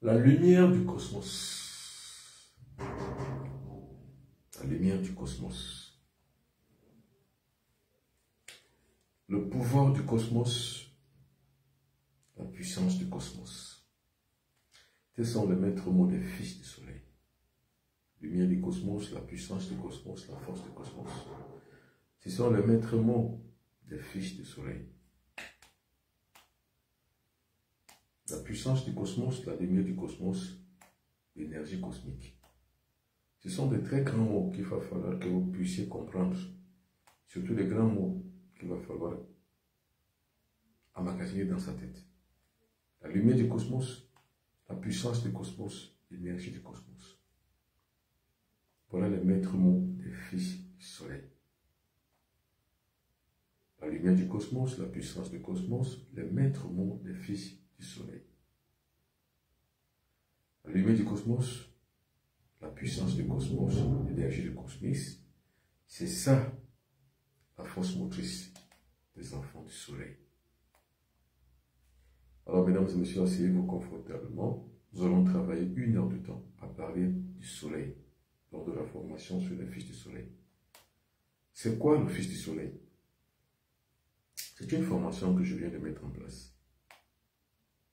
La lumière du cosmos. La lumière du cosmos. Le pouvoir du cosmos. La puissance du cosmos. Tels sont les maîtres mots des fils du soleil. Lumière du cosmos, la puissance du cosmos, la force du cosmos. Ce sont les maîtres mots des fils du soleil. La puissance du cosmos, la lumière du cosmos, l'énergie cosmique. Ce sont des très grands mots qu'il va falloir que vous puissiez comprendre. Surtout les grands mots qu'il va falloir emmagasiner dans sa tête. La lumière du cosmos, la puissance du cosmos, l'énergie du cosmos. Voilà les maîtres mots des fils du soleil. La lumière du cosmos, la puissance du cosmos, les maîtres mots des fils du soleil. La lumière du cosmos, la puissance du cosmos, l'énergie du cosmos, c'est ça la force motrice des enfants du soleil. Alors, mesdames et messieurs, asseyez-vous confortablement. Nous allons travailler 1 heure de temps à parler du soleil lors de la formation sur les fils du soleil. C'est quoi le fils du soleil? C'est une formation que je viens de mettre en place.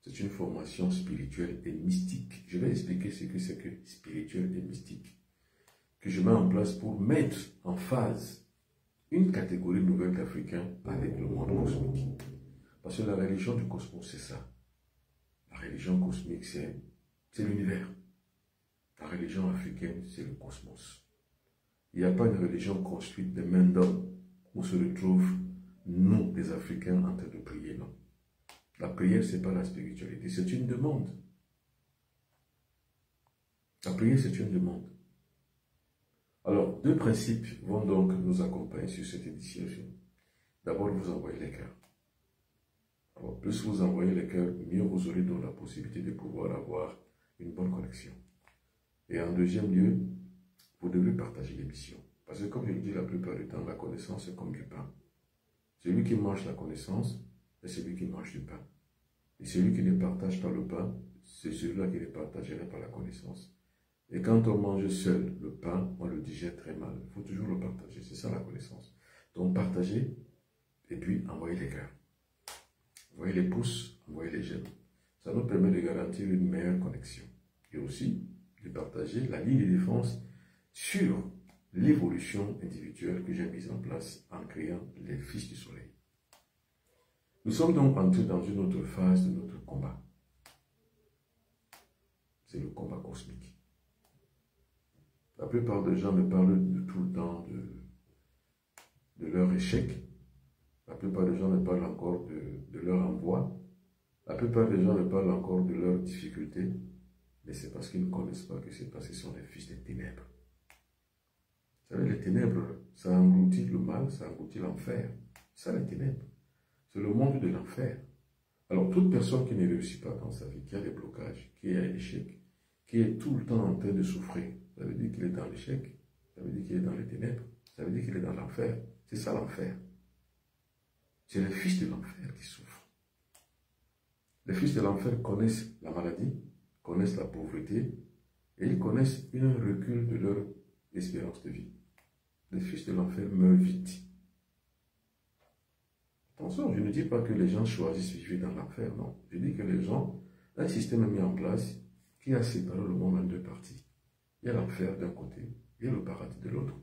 C'est une formation spirituelle et mystique. Je vais expliquer ce que c'est que spirituel et mystique. Que je mets en place pour mettre en phase une catégorie nouvelle d'Africains avec le monde cosmique. Parce que la religion du cosmos, c'est ça. La religion cosmique, c'est l'univers. La religion africaine, c'est le cosmos. Il n'y a pas une religion construite de main d'homme où se retrouvent nous, les Africains, en train de prier, non. La prière, ce n'est pas la spiritualité, c'est une demande. La prière, c'est une demande. Alors, 2 principes vont donc nous accompagner sur cette édition. D'abord, vous envoyez les cœurs. Alors, plus vous envoyez les cœurs, mieux vous aurez donc la possibilité de pouvoir avoir une bonne connexion. Et en deuxième lieu, vous devez partager l'émission. Parce que comme je le dis la plupart du temps, la connaissance c'est comme du pain. Celui qui mange la connaissance, c'est celui qui mange du pain. Et celui qui ne partage pas le pain, c'est celui-là qui ne partagerait pas la connaissance. Et quand on mange seul le pain, on le digère très mal. Il faut toujours le partager. C'est ça la connaissance. Donc partagez et puis envoyez les cœurs. Envoyez les pouces, envoyez les j'aime. Ça nous permet de garantir une meilleure connexion. Et aussi de partager la ligne de défense sur l'évolution individuelle que j'ai mise en place en créant les fils du soleil. Nous sommes donc entrés dans une autre phase de notre combat. C'est le combat cosmique. La plupart des gens me parlent de tout le temps de leur échec. La plupart des gens me parlent encore de leur envoi. La plupart des gens me parlent encore de leurs difficultés. Mais c'est parce qu'ils ne connaissent pas que c'est parce qu'ils sont les fils des ténèbres. Vous savez, les ténèbres, ça engloutit le mal, ça engloutit l'enfer. Ça, les ténèbres. C'est le monde de l'enfer. Alors, toute personne qui ne réussit pas dans sa vie, qui a des blocages, qui est à l'échec, qui est tout le temps en train de souffrir, ça veut dire qu'il est dans l'échec, ça veut dire qu'il est dans les ténèbres, ça veut dire qu'il est dans l'enfer. C'est ça l'enfer. C'est les fils de l'enfer qui souffrent. Les fils de l'enfer connaissent la maladie, connaissent la pauvreté, et ils connaissent un recul de leur espérance de vie. Les fils de l'enfer meurent vite. Attention, je ne dis pas que les gens choisissent de vivre dans l'enfer, non. Je dis que les gens, un système est mis en place qui a séparé le monde en 2 parties. Il y a l'enfer d'un côté, et le paradis de l'autre.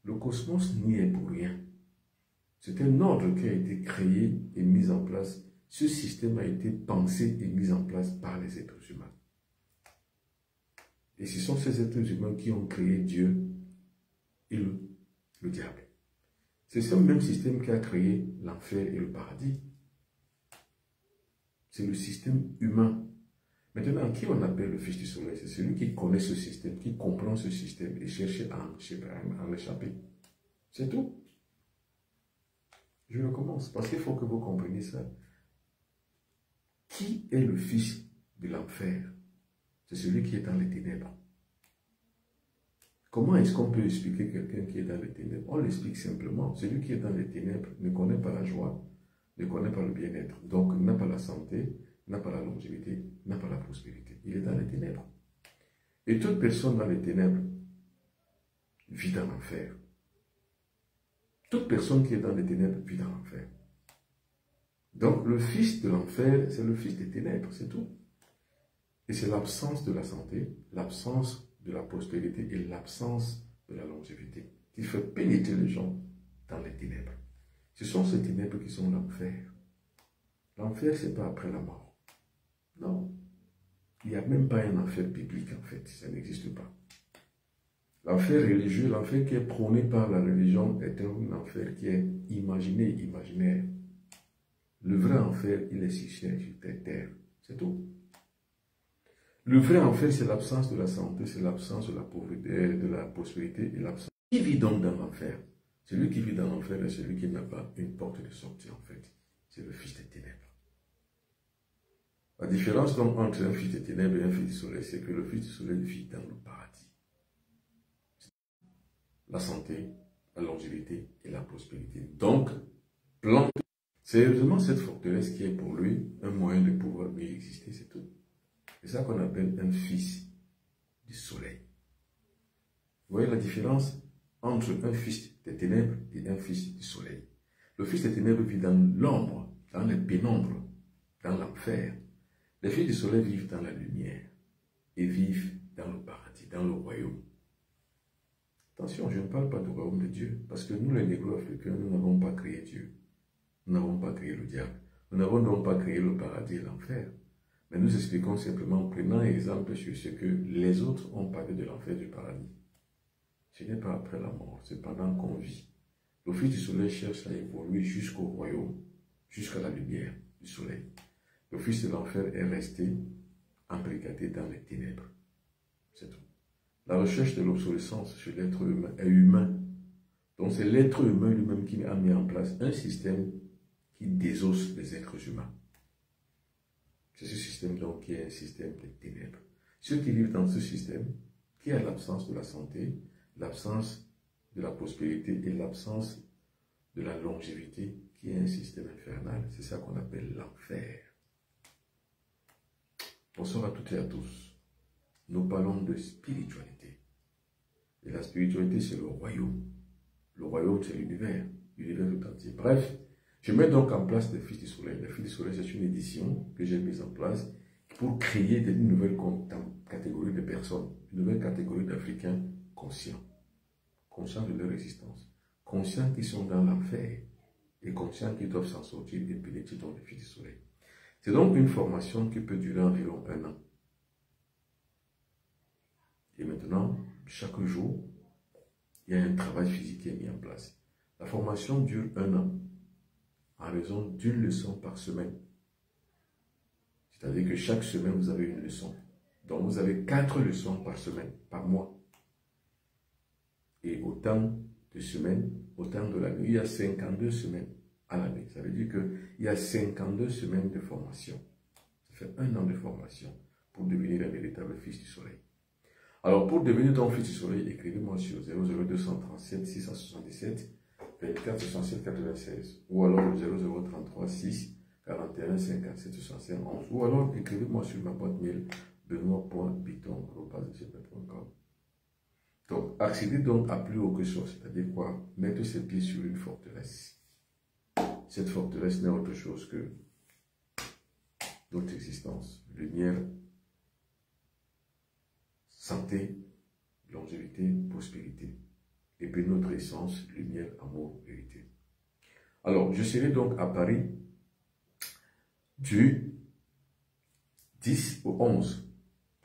Le cosmos n'y est pour rien. C'est un ordre qui a été créé et mis en place. Ce système a été pensé et mis en place par les êtres humains. Et ce sont ces êtres humains qui ont créé Dieu et le diable. C'est ce même système qui a créé l'enfer et le paradis. C'est le système humain. Maintenant, qui on appelle le fils du soleil? C'est celui qui connaît ce système, qui comprend ce système et cherche à en échapper. C'est tout. Je recommence parce qu'il faut que vous compreniez ça. Qui est le fils de l'enfer? C'est celui qui est dans les ténèbres. Comment est-ce qu'on peut expliquer quelqu'un qui est dans les ténèbres? On l'explique simplement. Celui qui est dans les ténèbres ne connaît pas la joie, ne connaît pas le bien-être, donc n'a pas la santé, n'a pas la longévité, n'a pas la prospérité. Il est dans les ténèbres. Et toute personne dans les ténèbres vit dans l'enfer. Toute personne qui est dans les ténèbres vit dans l'enfer. Donc le fils de l'enfer, c'est le fils des ténèbres, c'est tout. Et c'est l'absence de la santé, l'absence de la prospérité et l'absence de la longévité qui fait pénétrer les gens dans les ténèbres. Ce sont ces ténèbres qui sont l'enfer. L'enfer, ce n'est pas après la mort. Non. Il n'y a même pas un enfer biblique, en fait. Ça n'existe pas. L'enfer religieux, l'enfer qui est prôné par la religion, est un enfer qui est imaginé, imaginaire. Le vrai enfer, il est sur cette terre. C'est tout. Le vrai enfer, c'est l'absence de la santé, c'est l'absence de la pauvreté, de la prospérité et l'absence. Qui vit donc dans l'enfer? Celui qui vit dans l'enfer est celui qui n'a pas une porte de sortie, en fait. C'est le fils des ténèbres. La différence donc entre un fils des ténèbres et un fils du soleil, c'est que le fils du soleil vit dans le paradis. La santé, la longévité et la prospérité. Donc, plante. C'est seulement cette forteresse qui est pour lui un moyen de pouvoir mieux exister, c'est tout. C'est ça qu'on appelle un fils du soleil. Vous voyez la différence entre un fils des ténèbres et un fils du soleil. Le fils des ténèbres vit dans l'ombre, dans les pénombres, dans l'enfer. Les fils du soleil vivent dans la lumière et vivent dans le paradis, dans le royaume. Attention, je ne parle pas du royaume de Dieu, parce que nous, les négro-africains, nous n'avons pas créé Dieu. Nous n'avons pas créé le diable. Nous n'avons donc pas créé le paradis et l'enfer. Mais nous expliquons simplement en prenant exemple sur ce que les autres ont parlé de l'enfer et du paradis. Ce n'est pas après la mort, c'est pendant qu'on vit. Le fils du soleil cherche à évoluer jusqu'au royaume, jusqu'à la lumière du soleil. Le fils de l'enfer est resté embrigadé dans les ténèbres. C'est tout. La recherche de l'obsolescence chez l'être humain est humain. Donc c'est l'être humain lui-même qui a mis en place un système qui désosse les êtres humains. C'est ce système donc qui est un système des ténèbres. Ceux qui vivent dans ce système, qui a l'absence de la santé, l'absence de la prospérité et l'absence de la longévité, qui est un système infernal, c'est ça qu'on appelle l'enfer. Bonsoir à toutes et à tous. Nous parlons de spiritualité. Et la spiritualité, c'est le royaume. Le royaume, c'est l'univers tout entier. Bref, je mets donc en place les Fils du Soleil. Les Fils du Soleil, c'est une édition que j'ai mise en place pour créer une nouvelle catégorie de personnes, une nouvelle catégorie d'Africains conscients. Conscients de leur existence. Conscients qu'ils sont dans l'enfer et conscients qu'ils doivent s'en sortir et pénétrer dans les Fils du Soleil. C'est donc une formation qui peut durer environ 1 an. Et maintenant, chaque jour, il y a un travail physique qui est mis en place. La formation dure 1 an, en raison d'une leçon par semaine. C'est-à-dire que chaque semaine, vous avez une leçon. Donc, vous avez 4 leçons par semaine, par mois. Et autant de semaines, autant de l'année. Il y a 52 semaines à l'année. Ça veut dire qu'il y a 52 semaines de formation. Ça fait 1 an de formation pour devenir un véritable fils du soleil. Alors, pour devenir ton fils du soleil, écrivez-moi sur 00237 677 24 67 96 ou alors 0033 6 41 57 65 11 ou alors écrivez-moi sur ma boîte mail benoît.biton@gmail.com. Donc, accéder donc à plus haut que soi, c'est-à-dire quoi? Mettre ses pieds sur une forteresse. Cette forteresse n'est autre chose que notre existence, lumière, santé, longévité, prospérité. Et puis notre essence, lumière, amour, vérité. Alors, je serai donc à Paris du 10 au 11,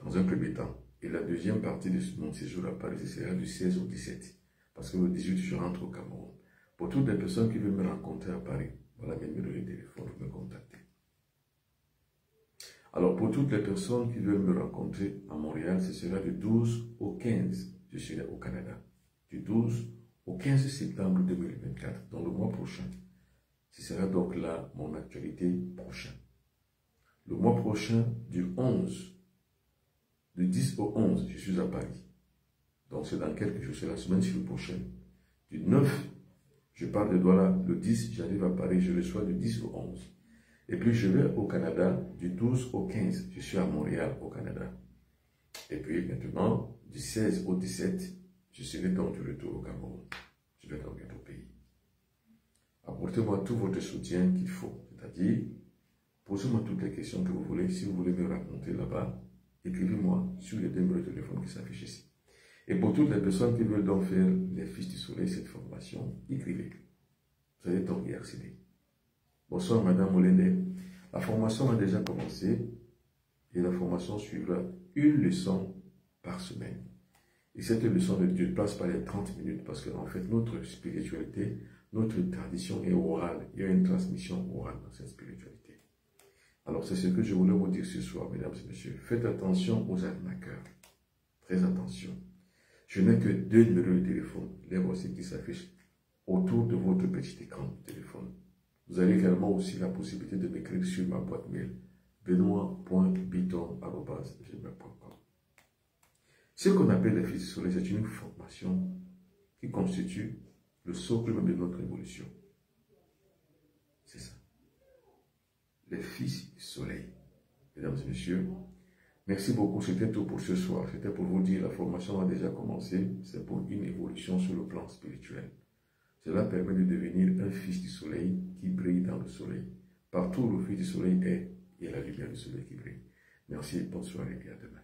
dans un premier temps. Et la deuxième partie de mon séjour à Paris, ce sera du 16 au 17. Parce que le 18, je rentre au Cameroun. Pour toutes les personnes qui veulent me rencontrer à Paris, voilà mes numéros de téléphone, vous me contactez. Alors, pour toutes les personnes qui veulent me rencontrer à Montréal, ce sera du 12 au 15. Je serai au Canada. Du 12 au 15 septembre 2024, dans le mois prochain. Ce sera donc là mon actualité prochaine. Le mois prochain, du 11, du 10 au 11, je suis à Paris. Donc c'est dans quelques jours, c'est la semaine prochaine. Du 9, je pars de Douala, le 10, j'arrive à Paris, je reçois du 10 au 11. Et puis, je vais au Canada du 12 au 15. Je suis à Montréal, au Canada. Et puis, maintenant, du 16 au 17, je serai donc de retour au Cameroun. Je vais donc être au pays. Apportez-moi tout votre soutien qu'il faut. C'est-à-dire, posez-moi toutes les questions que vous voulez. Si vous voulez me raconter là-bas, écrivez-moi sur les 2 numéros de téléphone qui s'affichent ici. Et pour toutes les personnes qui veulent donc faire les Fils du Soleil, cette formation, écrivez. Vous allez donc y accéder. Bonsoir Madame Molende. La formation a déjà commencé et la formation suivra une leçon par semaine. Et cette leçon ne dépasse pas les 30 minutes parce qu'en fait, notre spiritualité, notre tradition est orale. Il y a une transmission orale dans cette spiritualité. Alors, c'est ce que je voulais vous dire ce soir, mesdames et messieurs. Faites attention aux arnaqueurs. Très attention. Je n'ai que 2 numéros de téléphone. Les voici qui s'affichent autour de votre petit écran de téléphone. Vous avez également aussi la possibilité de m'écrire sur ma boîte mail benoît.biton@gmail.com. Ce qu'on appelle les Fils du Soleil, c'est une formation qui constitue le socle même de notre évolution. C'est ça. Les Fils du Soleil. Mesdames et messieurs, merci beaucoup. C'était tout pour ce soir. C'était pour vous dire la formation a déjà commencé. C'est pour une évolution sur le plan spirituel. Cela permet de devenir un Fils du Soleil qui brille dans le soleil. Partout où le Fils du Soleil est, il y a la lumière du soleil qui brille. Merci, bonne soirée et à demain.